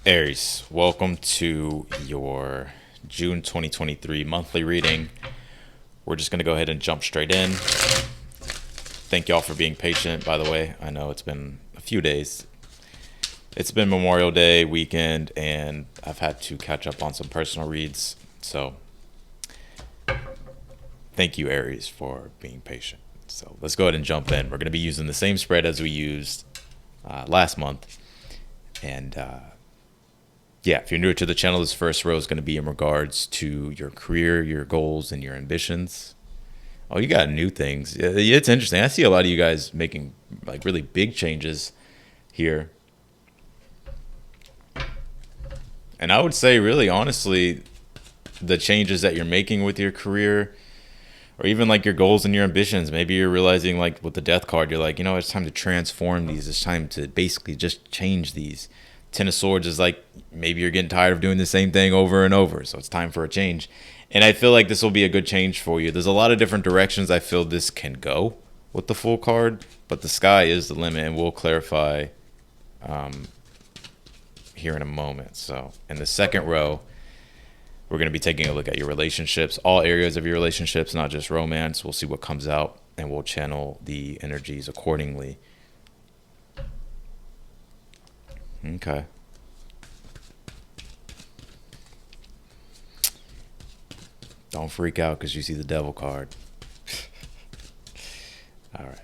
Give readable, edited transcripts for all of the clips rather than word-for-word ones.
Aries, welcome to your June 2023 monthly reading. We're just going to go ahead and jump straight in. Thank y'all for being patient, by the way. I know it's been a few days. It's been Memorial Day weekend, and I've had to catch up on some personal reads. So, thank you, Aries, for being patient. So, let's go ahead and jump in. We're going to be using the same spread as we used last month. And yeah, if you're new to the channel, this first row is going to be in regards to your career, your goals, and your ambitions. Oh, you got new things. It's interesting. I see a lot of you guys making like really big changes here. And I would say, really, honestly, the changes that you're making with your career, or even like your goals and your ambitions, maybe you're realizing, like with the death card, you're like, it's time to transform these. It's time to basically just change these. Ten of Swords is like maybe you're getting tired of doing the same thing over and over, so it's time for a change. And I feel like this will be a good change for you. There's a lot of different directions I feel this can go with the Fool card, but the sky is the limit, and we'll clarify here in a moment. So in the second row, we're going to be taking a look at your relationships, all areas of your relationships, not just romance. We'll see what comes out, and we'll channel the energies accordingly. Okay. Don't freak out because you see the devil card. All right.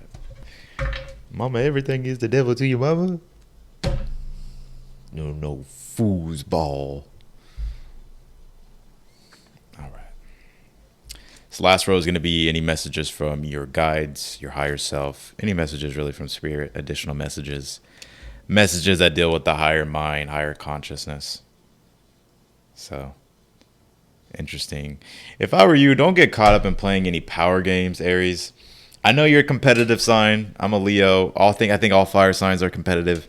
Mama, everything is the devil to you, mama. No fool's ball. All right. This last row is going to be any messages from your guides, your higher self, any messages really from spirit, additional messages that deal with the higher mind, higher consciousness. So, interesting. If I were you, don't get caught up in playing any power games, Aries. I know you're a competitive sign. I'm a Leo. I think all fire signs are competitive.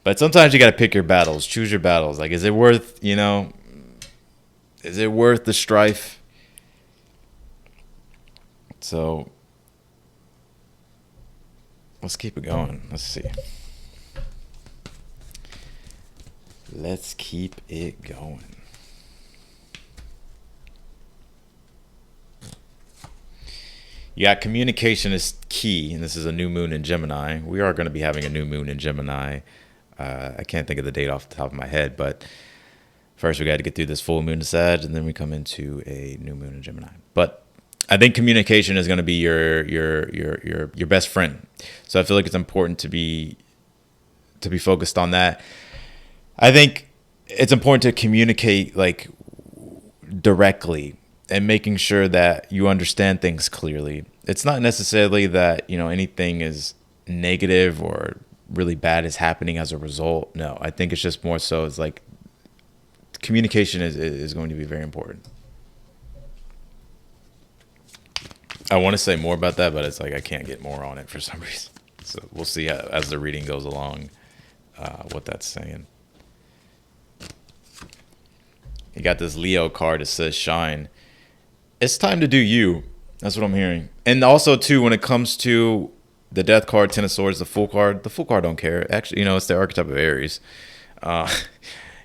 But sometimes you got to pick your battles. Choose your battles. Like, is it worth, is it worth the strife? So, let's keep it going. Let's see. Let's keep it going. Yeah, communication is key, and this is a new moon in Gemini. We are going to be having a new moon in Gemini. I can't think of the date off the top of my head, but first we got to get through this full moon in Sag, and then we come into a new moon in Gemini. But I think communication is going to be your best friend. So I feel like it's important to be focused on that. I think it's important to communicate like directly and making sure that you understand things clearly. It's not necessarily that, anything is negative or really bad is happening as a result. No, I think it's just more so it's like communication is going to be very important. I want to say more about that, but it's like I can't get more on it for some reason. So we'll see as the reading goes along what that's saying. You got this Leo card that says shine. It's time to do you. That's what I'm hearing. And also, too, when it comes to the death card, Ten of Swords, the Fool card don't care. Actually, it's the archetype of Aries.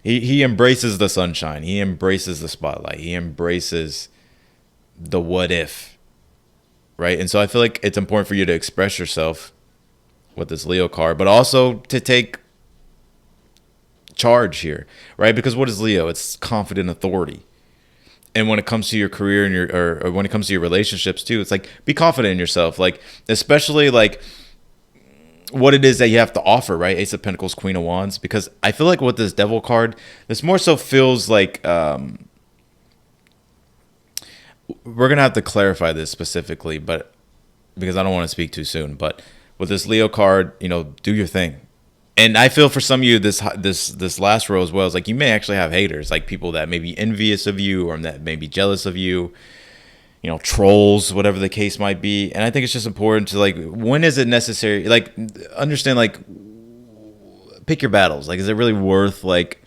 He embraces the sunshine. He embraces the spotlight. He embraces the what if, right? And so I feel like it's important for you to express yourself with this Leo card, but also to take charge here, right? Because what is Leo? It's confident authority. And when it comes to your career and or when it comes to your relationships too, it's like be confident in yourself, like especially like what it is that you have to offer, right? Ace of Pentacles, Queen of Wands, because I feel like with this Devil card, this more so feels like we're gonna have to clarify this specifically, but because I don't want to speak too soon. But with this Leo card, do your thing. And I feel for some of you, this last row as well is like you may actually have haters, like people that may be envious of you or that may be jealous of you, trolls, whatever the case might be. And I think it's just important to like, when is it necessary? Like, understand, like, pick your battles. Like, is it really worth like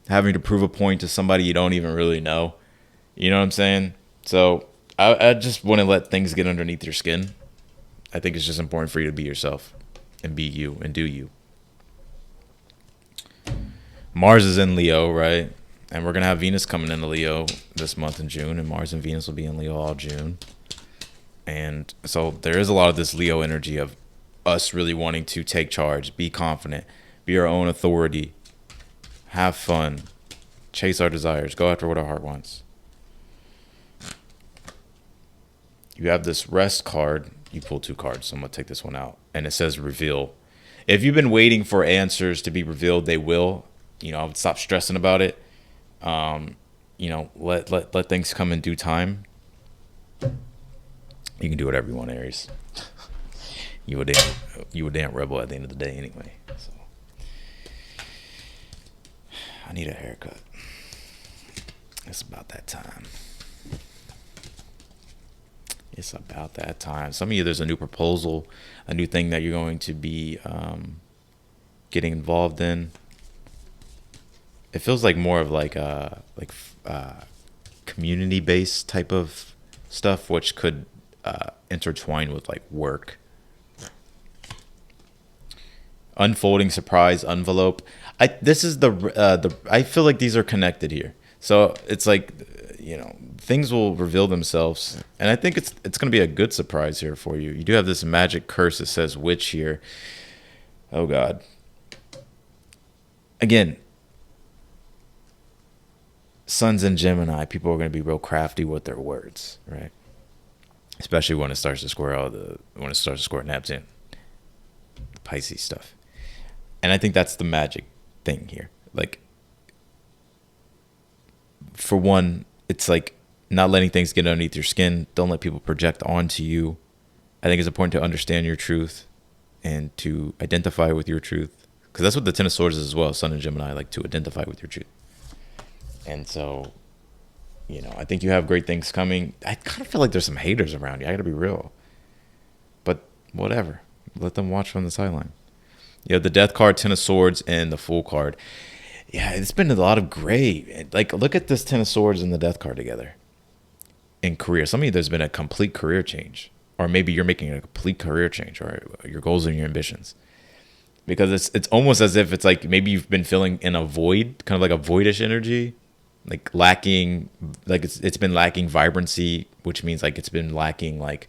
having to prove a point to somebody you don't even really know? You know what I'm saying? So I just want to let things get underneath your skin. I think it's just important for you to be yourself and be you and do you. Mars is in Leo, right? And we're going to have Venus coming into Leo this month in June, and Mars and Venus will be in Leo all June. And so there is a lot of this Leo energy of us really wanting to take charge, be confident, be our own authority, have fun, chase our desires, go after what our heart wants. You have this rest card. You pull 2 cards, so I'm going to take this one out. And it says reveal. If you've been waiting for answers to be revealed, they will. I would stop stressing about it. Let things come in due time. You can do whatever you want, Aries. You a damn rebel at the end of the day anyway. So I need a haircut. It's about that time. It's about that time. Some of you, there's a new proposal, a new thing that you're going to be getting involved in. It feels like more of like community-based type of stuff, which could intertwine with like work. Unfolding surprise envelope. I feel like these are connected here. So it's like, things will reveal themselves, and I think it's going to be a good surprise here for you. You do have this magic curse that says witch here. Oh God. Again, Sun's in Gemini. People are going to be real crafty with their words, right? Especially when it starts to square Neptune, the Pisces stuff. And I think that's the magic thing here. Like, for one, it's like not letting things get underneath your skin. Don't let people project onto you. I think it's important to understand your truth and to identify with your truth, because that's what the Ten of Swords is as well. Sun and Gemini, like to identify with your truth. And so, I think you have great things coming. I kind of feel like there's some haters around you. I got to be real. But whatever. Let them watch from the sideline. You have the Death card, Ten of Swords, and the Fool card. Yeah, it's been a lot of gray. Like, look at this Ten of Swords and the Death card together. In career, some of you, there's been a complete career change. Or maybe you're making a complete career change, or your goals and your ambitions. Because it's almost as if it's like maybe you've been feeling in a void, kind of like a voidish energy. Like lacking, like it's been lacking vibrancy, which means like it's been lacking like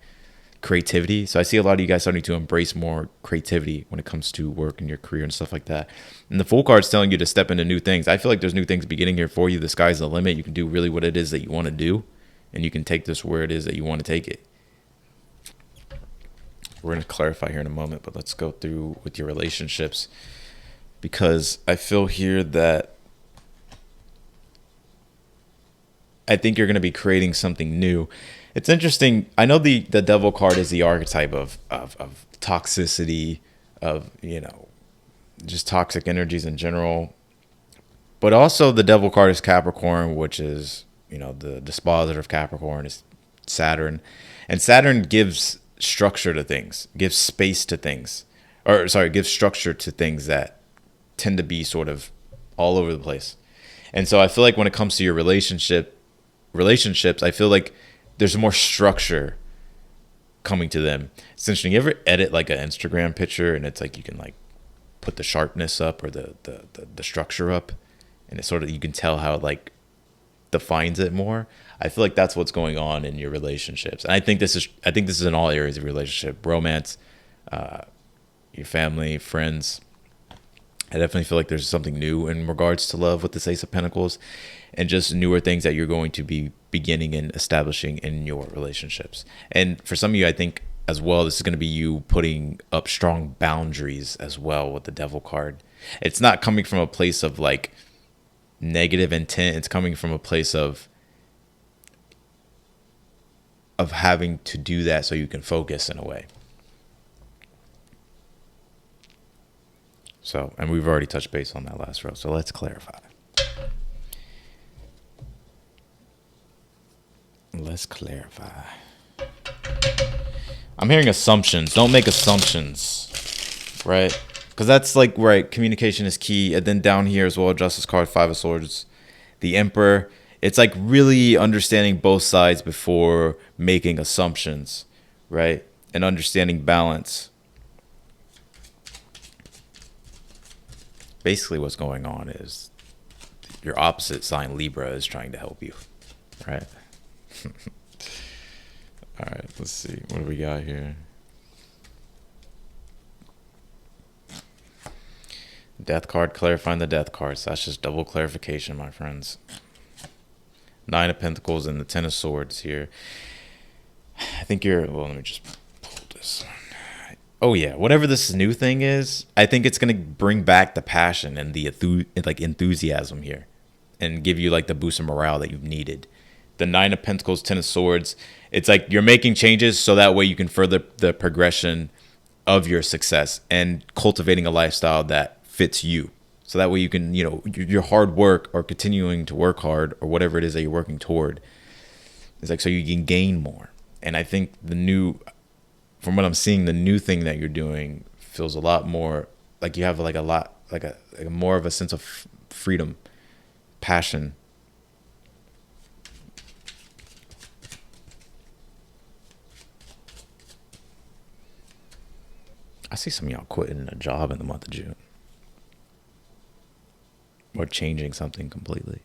creativity. So I see a lot of you guys starting to embrace more creativity when it comes to work and your career and stuff like that. And the Fool card's telling you to step into new things. I feel like there's new things beginning here for you. The sky's the limit. You can do really what it is that you want to do, and you can take this where it is that you want to take it. We're going to clarify here in a moment, but let's go through with your relationships, because I feel here that I think you're going to be creating something new. It's interesting. I know the Devil card is the archetype of toxicity, of, just toxic energies in general. But also the Devil card is Capricorn, which is, the dispositor of Capricorn is Saturn. And Saturn gives structure to things, gives space to things. Gives structure to things that tend to be sort of all over the place. And so I feel like when it comes to your relationships, I feel like there's more structure coming to them. It's interesting. You ever edit like an Instagram picture and it's like you can like put the sharpness up or the structure up, and it's sort of, you can tell how it like defines it more. I feel like that's what's going on in your relationships. And I think this is in all areas of your relationship, romance, your family, friends. I definitely feel like there's something new in regards to love with this Ace of Pentacles, and just newer things that you're going to be beginning and establishing in your relationships. And for some of you, I think as well, this is going to be you putting up strong boundaries as well with the Devil card. It's not coming from a place of like negative intent. It's coming from a place of having to do that so you can focus in a way. So, and we've already touched base on that last row. So let's clarify. I'm hearing assumptions. Don't make assumptions, right? Because that's like, right, communication is key. And then down here as well, Justice card, Five of Swords, the Emperor. It's like really understanding both sides before making assumptions, right? And understanding balance. Basically what's going on is your opposite sign Libra is trying to help you, right? All right, let's see. What do we got here? Death card, clarifying the death cards. That's just double clarification, my friends. Nine of Pentacles and the Ten of Swords here. I think you're, well, let me just pull this. Oh yeah, whatever this new thing is, I think it's gonna bring back the passion and the enthusiasm here, and give you like the boost of morale that you've needed. The Nine of Pentacles, Ten of Swords. It's like you're making changes so that way you can further the progression of your success and cultivating a lifestyle that fits you. So that way you can, your hard work or continuing to work hard or whatever it is that you're working toward. It's like so you can gain more. And I think from what I'm seeing, the new thing that you're doing feels a lot more like you have like a more of a sense of freedom, passion. I see some of y'all quitting a job in the month of June or changing something completely.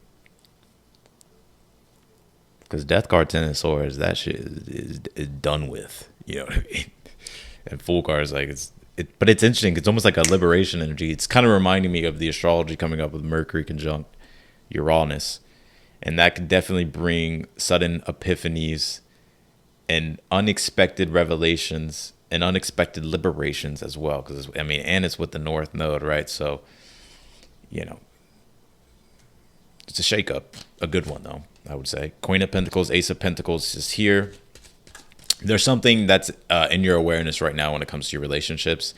Because Death card, Ten of Swords, that shit is done with. You know what I mean? And Fool card is like but it's interesting. It's almost like a liberation energy. It's kind of reminding me of the astrology coming up with Mercury conjunct Uranus, and that could definitely bring sudden epiphanies and unexpected revelations and unexpected liberations as well. Because and it's with the North Node, right? So, it's a shakeup, a good one though. I would say Queen of Pentacles, Ace of Pentacles is here. There's something that's in your awareness right now when it comes to your relationships.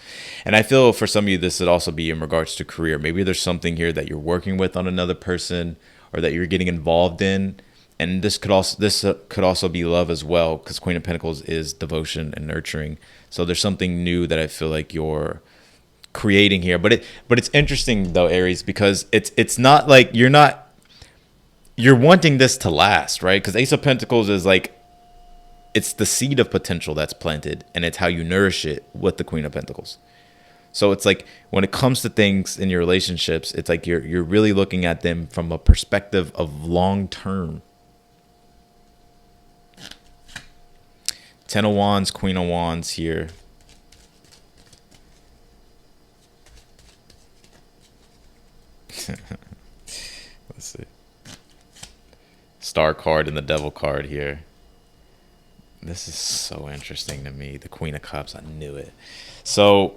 And I feel for some of you, this would also be in regards to career. Maybe there's something here that you're working with on another person or that you're getting involved in. And this could also be love as well, because Queen of Pentacles is devotion and nurturing. So there's something new that I feel like you're creating here. But it's interesting though, Aries, because it's not like you're wanting this to last, right? Because Ace of Pentacles is like, it's the seed of potential that's planted, and it's how you nourish it with the Queen of Pentacles. So it's like when it comes to things in your relationships, it's like you're really looking at them from a perspective of long term. Ten of Wands, Queen of Wands here. Let's see. Star card and the Devil card here. This is so interesting to me. The Queen of Cups, I knew it. So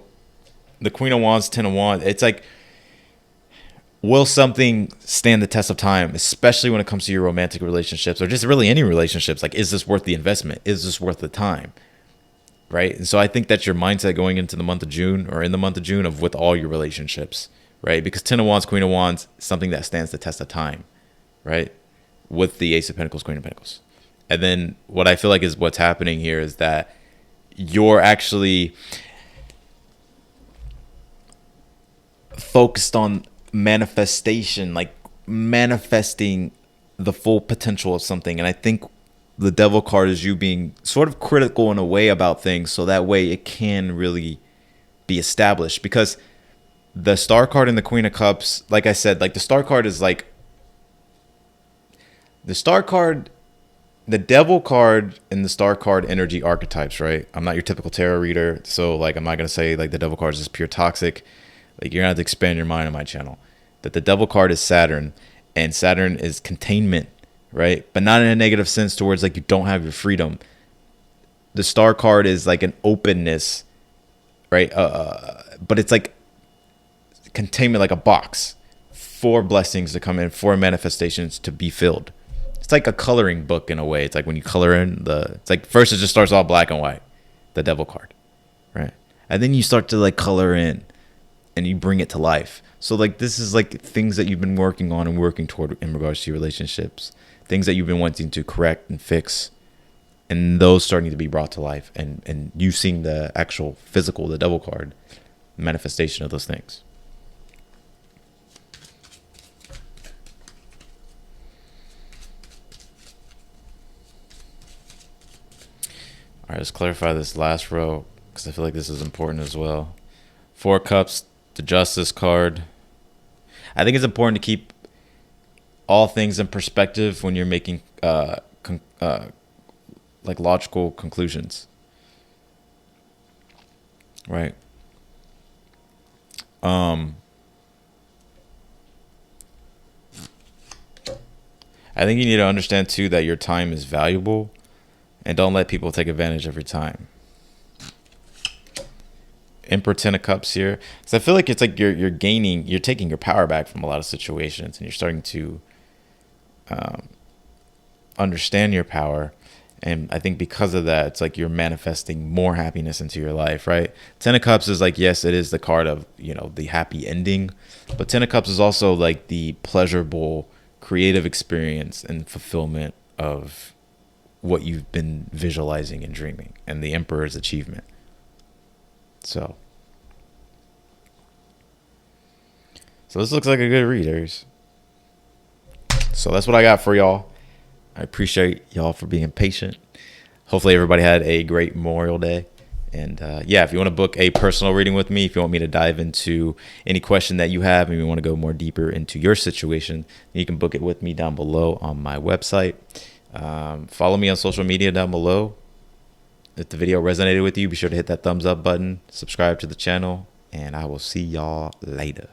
the Queen of Wands, Ten of Wands, it's like, will something stand the test of time, especially when it comes to your romantic relationships or just really any relationships? Like, is this worth the investment? Is this worth the time? Right? And so I think that's your mindset going into the month of June, or in the month of June, with all your relationships, right? Because Ten of Wands, Queen of Wands, something that stands the test of time, right? With the Ace of Pentacles, Queen of Pentacles. And then what I feel like is what's happening here is that you're actually focused on manifestation, like manifesting the full potential of something. And I think the Devil card is you being sort of critical in a way about things, so that way it can really be established. Because the Star card and the Queen of Cups, like I said, like the Star card is like the Devil card and the Star card energy archetypes, right? I'm not your typical tarot reader, so like I'm not gonna say like the Devil card is just pure toxic. Like, you're gonna have to expand your mind on my channel. That the Devil card is Saturn, and Saturn is containment, right? But not in a negative sense towards like you don't have your freedom. The Star card is like an openness, right? But it's like containment, like a box for blessings to come in, for manifestations to be filled. It's like a coloring book in a way. It's like when you color in it's like first it just starts all black and white, the Devil card, right? And then you start to like color in and you bring it to life. So like this is like things that you've been working on and working toward in regards to your relationships, things that you've been wanting to correct and fix, and those starting to be brought to life, and you seeing the actual physical, the Devil card, manifestation of those things. All right, let's clarify this last row, because I feel like this is important as well. Four Cups, the Justice card. I think it's important to keep all things in perspective when you're making like logical conclusions, right? I think you need to understand too that your time is valuable, and don't let people take advantage of your time. Emperor Ten of Cups here, because I feel like it's like you're taking your power back from a lot of situations, and you're starting to understand your power. And I think because of that, it's like you're manifesting more happiness into your life, right? Ten of Cups is like, yes, it is the card of, the happy ending, but Ten of Cups is also like the pleasurable, creative experience and fulfillment of what you've been visualizing and dreaming, and the Emperor's achievement. So this looks like a good read, Aries. So that's what I got for y'all. I appreciate y'all for being patient. Hopefully everybody had a great Memorial Day. And yeah, if you want to book a personal reading with me, if you want me to dive into any question that you have and you want to go more deeper into your situation, you can book it with me down below on my website. Follow me on social media down below. If the video resonated with you, be sure to hit that thumbs up button, subscribe to the channel, and I will see y'all later.